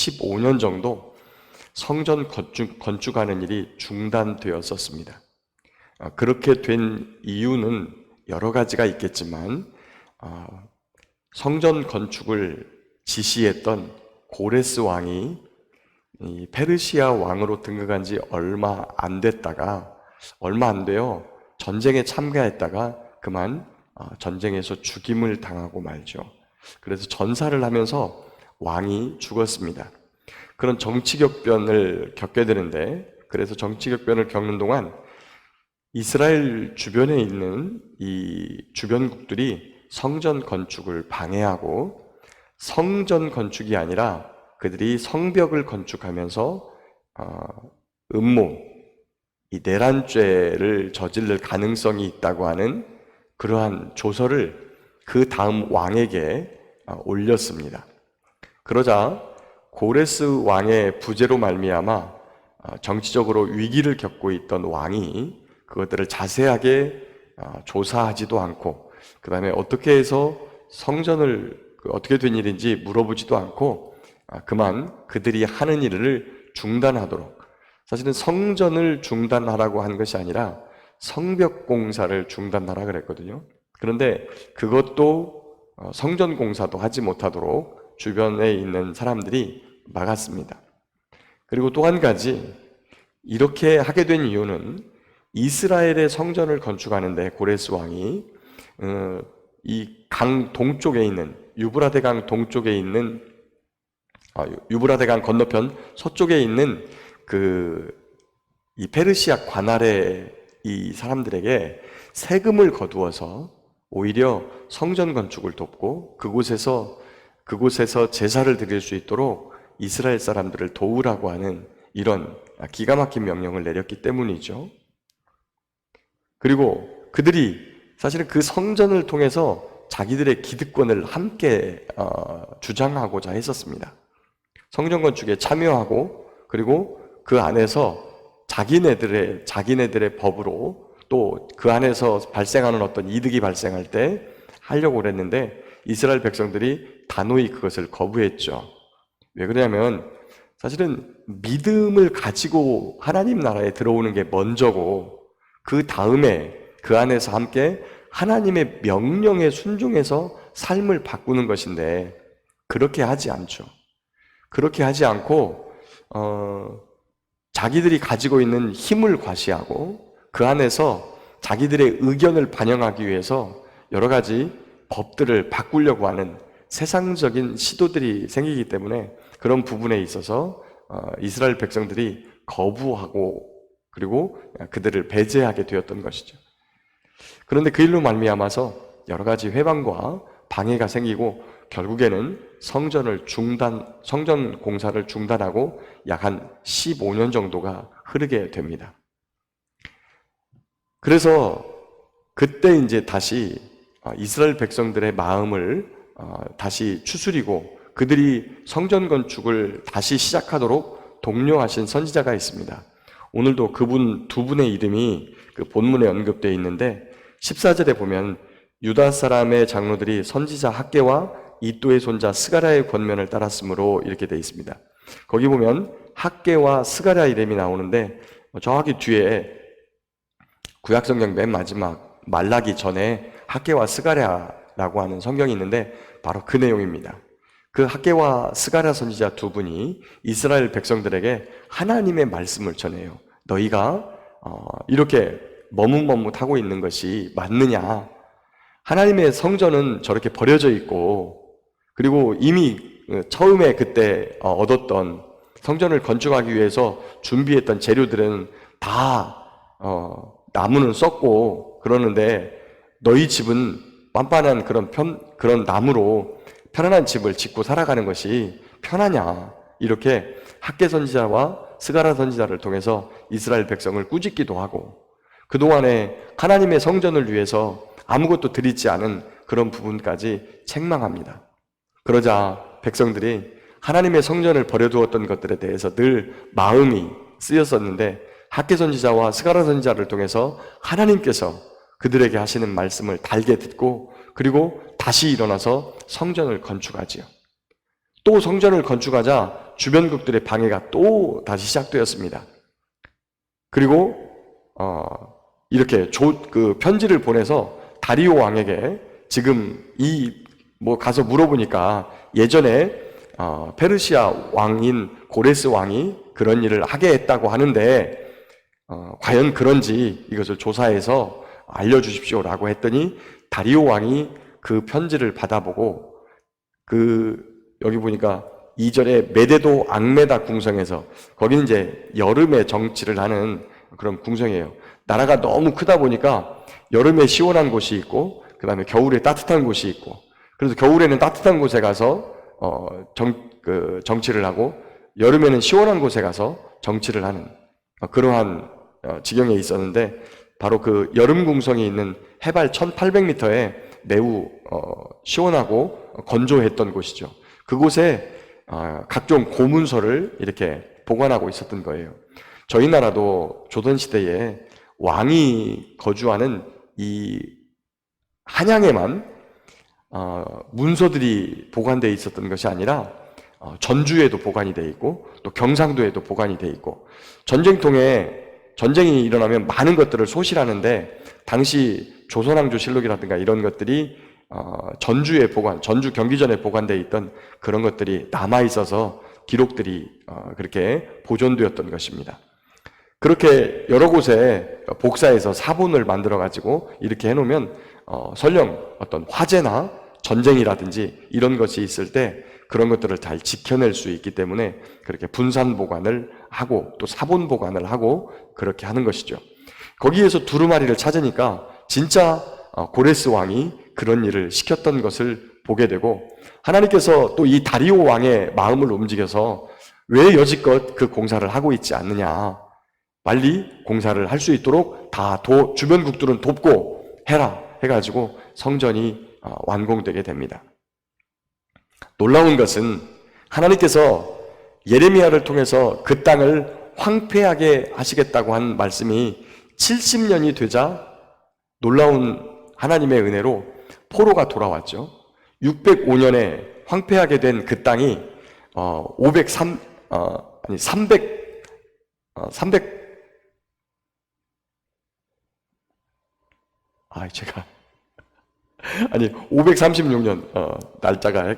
15년 정도 성전 건축하는 일이 중단되었었습니다. 그렇게 된 이유는 여러 가지가 있겠지만 성전 건축을 지시했던 고레스 왕이 이 페르시아 왕으로 등극한 지 얼마 안 돼요. 전쟁에 참가했다가 그만 전쟁에서 죽임을 당하고 말죠. 그래서 전사를 하면서 왕이 죽었습니다. 그런 정치격변을 겪게 되는데, 그래서 정치격변을 겪는 동안 이스라엘 주변에 있는 이 주변국들이 성전 건축을 방해하고, 성전 건축이 아니라 그들이 성벽을 건축하면서 음모, 이 내란죄를 저지를 가능성이 있다고 하는 그러한 조서를 그 다음 왕에게 올렸습니다. 그러자 고레스 왕의 부재로 말미암아 정치적으로 위기를 겪고 있던 왕이 그것들을 자세하게 조사하지도 않고, 그 다음에 어떻게 해서 성전을 어떻게 된 일인지 물어보지도 않고 그만 그들이 하는 일을 중단하도록, 사실은 성전을 중단하라고 한 것이 아니라 성벽 공사를 중단하라 그랬거든요. 그런데 그것도 성전 공사도 하지 못하도록 주변에 있는 사람들이 막았습니다. 그리고 또 한 가지, 이렇게 하게 된 이유는 이스라엘의 성전을 건축하는데 고레스 왕이 이 강 동쪽에 있는 유브라데 강 동쪽에 있는 유브라데 강 건너편 서쪽에 있는 이 페르시아 관할의 이 사람들에게 세금을 거두어서 오히려 성전 건축을 돕고 그곳에서 제사를 드릴 수 있도록 이스라엘 사람들을 도우라고 하는 이런 기가 막힌 명령을 내렸기 때문이죠. 그리고 그들이 사실은 그 성전을 통해서 자기들의 기득권을 함께 주장하고자 했었습니다. 성전 건축에 참여하고, 그리고 그 안에서 자기네들의 법으로 또 그 안에서 발생하는 어떤 이득이 발생할 때 하려고 그랬는데 이스라엘 백성들이 단호히 그것을 거부했죠. 왜 그러냐면 사실은 믿음을 가지고 하나님 나라에 들어오는 게 먼저고, 그 다음에 그 안에서 함께 하나님의 명령에 순종해서 삶을 바꾸는 것인데, 그렇게 하지 않죠. 그렇게 하지 않고 자기들이 가지고 있는 힘을 과시하고 그 안에서 자기들의 의견을 반영하기 위해서 여러 가지 법들을 바꾸려고 하는 세상적인 시도들이 생기기 때문에 그런 부분에 있어서 이스라엘 백성들이 거부하고 그리고 그들을 배제하게 되었던 것이죠. 그런데 그 일로 말미암아서 여러 가지 회방과 방해가 생기고 결국에는 성전 공사를 중단하고 약 한 15년 정도가 흐르게 됩니다. 그래서 그때 이제 다시 이스라엘 백성들의 마음을 다시 추스리고 그들이 성전 건축을 다시 시작하도록 독려하신 선지자가 있습니다. 오늘도 그분 두 분의 이름이 그 본문에 언급되어 있는데 14절에 보면 유다 사람의 장로들이 선지자 학개와 이또의 손자 스가랴의 권면을 따랐으므로 이렇게 되어 있습니다. 거기 보면 학개와 스가랴 이름이 나오는데 정확히 뒤에 구약성경 맨 마지막 말라기 전에 학개와 스가랴라고 하는 성경이 있는데 바로 그 내용입니다. 그 학개와 스가랴 선지자 두 분이 이스라엘 백성들에게 하나님의 말씀을 전해요. 너희가 이렇게 머뭇머뭇하고 있는 것이 맞느냐? 하나님의 성전은 저렇게 버려져 있고, 그리고 이미 처음에 그때 얻었던 성전을 건축하기 위해서 준비했던 재료들은 다 나무는 썼고 그러는데 너희 집은 빤빤한 그런 나무로 편안한 집을 짓고 살아가는 것이 편하냐? 이렇게 학개 선지자와 스가랴 선지자를 통해서 이스라엘 백성을 꾸짖기도 하고, 그동안에 하나님의 성전을 위해서 아무것도 드리지 않은 그런 부분까지 책망합니다. 그러자 백성들이 하나님의 성전을 버려두었던 것들에 대해서 늘 마음이 쓰였었는데 학개 선지자와 스가랴 선지자를 통해서 하나님께서 그들에게 하시는 말씀을 달게 듣고 그리고 다시 일어나서 성전을 건축하지요. 또 성전을 건축하자 주변국들의 방해가 또 다시 시작되었습니다. 그리고 이렇게 그 편지를 보내서 다리오 왕에게 지금 가서 물어보니까 예전에 페르시아 왕인 고레스 왕이 그런 일을 하게 했다고 하는데 과연 그런지 이것을 조사해서 알려주십시오라고 했더니 다리오 왕이 그 편지를 받아보고 여기 보니까 2절에 메데도 앙메다 궁성에서, 거기는 이제 여름에 정치를 하는 그런 궁성이에요. 나라가 너무 크다 보니까 여름에 시원한 곳이 있고 그 다음에 겨울에 따뜻한 곳이 있고, 그래서 겨울에는 따뜻한 곳에 가서 정치를 하고 여름에는 시원한 곳에 가서 정치를 하는 그러한 지경에 있었는데, 바로 그 여름 궁성이 있는 해발 1800m에 매우 시원하고 건조했던 곳이죠. 그곳에 각종 고문서를 이렇게 보관하고 있었던 거예요. 저희 나라도 조선시대에 왕이 거주하는 이 한양에만 문서들이 보관되어 있었던 것이 아니라 전주에도 보관이 되어 있고 또 경상도에도 보관이 되어 있고, 전쟁이 일어나면 많은 것들을 소실하는데 당시 조선왕조실록이라든가 이런 것들이 전주 경기전에 보관되어 있던 그런 것들이 남아 있어서 기록들이 그렇게 보존되었던 것입니다. 그렇게 여러 곳에 복사해서 사본을 만들어 가지고 이렇게 해놓으면 설령 어떤 화재나 전쟁이라든지 이런 것이 있을 때 그런 것들을 잘 지켜낼 수 있기 때문에 그렇게 분산 보관을 하고 또 사본 보관을 하고 그렇게 하는 것이죠. 거기에서 두루마리를 찾으니까 진짜 고레스 왕이 그런 일을 시켰던 것을 보게 되고, 하나님께서 또 이 다리오 왕의 마음을 움직여서 왜 여지껏 그 공사를 하고 있지 않느냐, 빨리 공사를 할 수 있도록 다 주변국들은 돕고 해라 해가지고 성전이 완공되게 됩니다. 놀라운 것은 하나님께서 예레미야를 통해서 그 땅을 황폐하게 하시겠다고 한 말씀이 70년이 되자 무서운 하나님의 은혜로 포로가 돌아왔죠. 605년에 황폐하게 된 그 땅이 536년, 날짜가,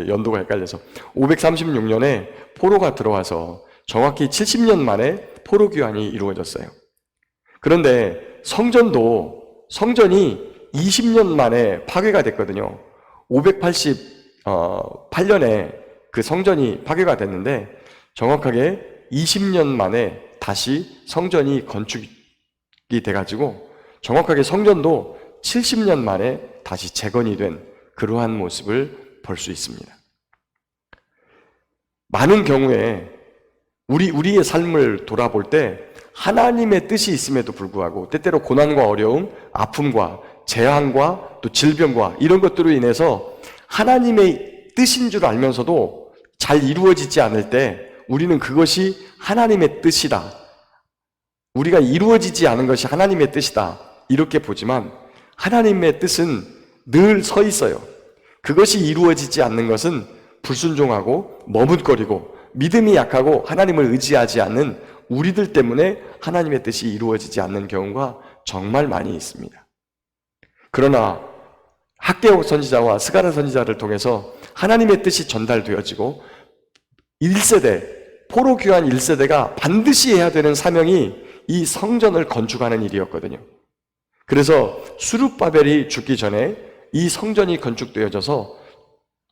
연도가 헷갈려서 536년에 포로가 들어와서 정확히 70년 만에 포로 귀환이 이루어졌어요. 그런데 성전이 20년 만에 파괴가 됐거든요. 588년에 그 성전이 파괴가 됐는데 정확하게 20년 만에 다시 성전이 건축이 돼가지고 정확하게 성전도 70년 만에 다시 재건이 된 그러한 모습을 볼 수 있습니다. 많은 경우에 우리의 삶을 돌아볼 때 하나님의 뜻이 있음에도 불구하고 때때로 고난과 어려움, 아픔과 재앙과 또 질병과 이런 것들로 인해서 하나님의 뜻인 줄 알면서도 잘 이루어지지 않을 때 우리는 그것이 하나님의 뜻이다, 우리가 이루어지지 않은 것이 하나님의 뜻이다 이렇게 보지만, 하나님의 뜻은 늘 서 있어요. 그것이 이루어지지 않는 것은 불순종하고 머뭇거리고 믿음이 약하고 하나님을 의지하지 않는 우리들 때문에 하나님의 뜻이 이루어지지 않는 경우가 정말 많이 있습니다. 그러나 학개옥 선지자와 스가랴 선지자를 통해서 하나님의 뜻이 전달되어지고 1세대, 포로 귀환 1세대가 반드시 해야 되는 사명이 이 성전을 건축하는 일이었거든요. 그래서 수룹바벨이 죽기 전에 이 성전이 건축되어져서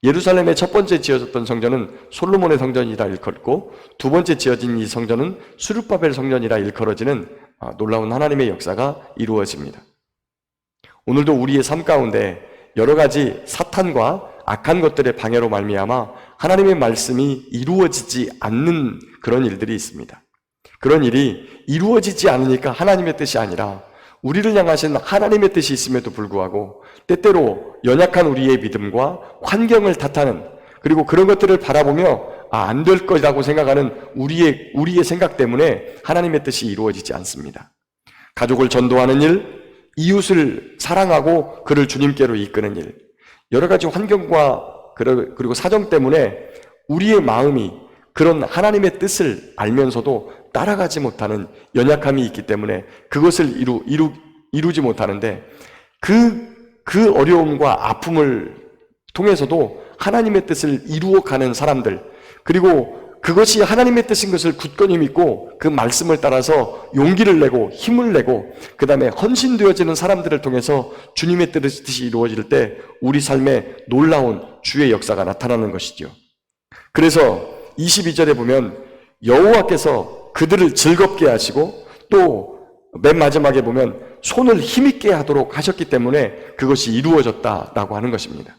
예루살렘의 첫 번째 지어졌던 성전은 솔로몬의 성전이라 일컬고 두 번째 지어진 이 성전은 수룹바벨 성전이라 일컬어지는 놀라운 하나님의 역사가 이루어집니다. 오늘도 우리의 삶 가운데 여러 가지 사탄과 악한 것들의 방해로 말미암아 하나님의 말씀이 이루어지지 않는 그런 일들이 있습니다. 그런 일이 이루어지지 않으니까 하나님의 뜻이 아니라 우리를 향하신 하나님의 뜻이 있음에도 불구하고 때때로 연약한 우리의 믿음과 환경을 탓하는, 그리고 그런 것들을 바라보며 안 될 거라고 생각하는 우리의 생각 때문에 하나님의 뜻이 이루어지지 않습니다. 가족을 전도하는 일, 이웃을 사랑하고 그를 주님께로 이끄는 일, 여러 가지 환경과 그리고 사정 때문에 우리의 마음이 그런 하나님의 뜻을 알면서도 따라가지 못하는 연약함이 있기 때문에 그것을 이루지 못하는데 그 어려움과 아픔을 통해서도 하나님의 뜻을 이루어가는 사람들, 그리고 그것이 하나님의 뜻인 것을 굳건히 믿고 그 말씀을 따라서 용기를 내고 힘을 내고 그 다음에 헌신되어지는 사람들을 통해서 주님의 뜻이 이루어질 때 우리 삶에 놀라운 주의 역사가 나타나는 것이죠. 그래서 22절에 보면 여호와께서 그들을 즐겁게 하시고 또 맨 마지막에 보면 손을 힘있게 하도록 하셨기 때문에 그것이 이루어졌다라고 하는 것입니다.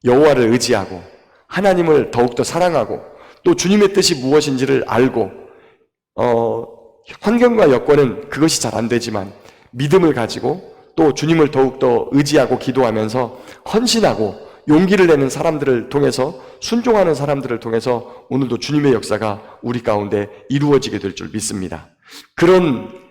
여호와를 의지하고 하나님을 더욱더 사랑하고 또 주님의 뜻이 무엇인지를 알고 환경과 여건은 그것이 잘 안 되지만 믿음을 가지고 또 주님을 더욱더 의지하고 기도하면서 헌신하고 용기를 내는 사람들을 통해서 순종하는 사람들을 통해서 오늘도 주님의 역사가 우리 가운데 이루어지게 될 줄 믿습니다. 그런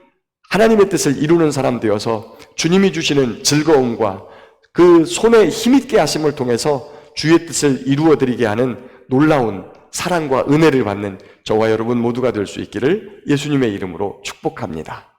하나님의 뜻을 이루는 사람 되어서 주님이 주시는 즐거움과 그 손에 힘있게 하심을 통해서 주의 뜻을 이루어드리게 하는 놀라운 사랑과 은혜를 받는 저와 여러분 모두가 될 수 있기를 예수님의 이름으로 축복합니다.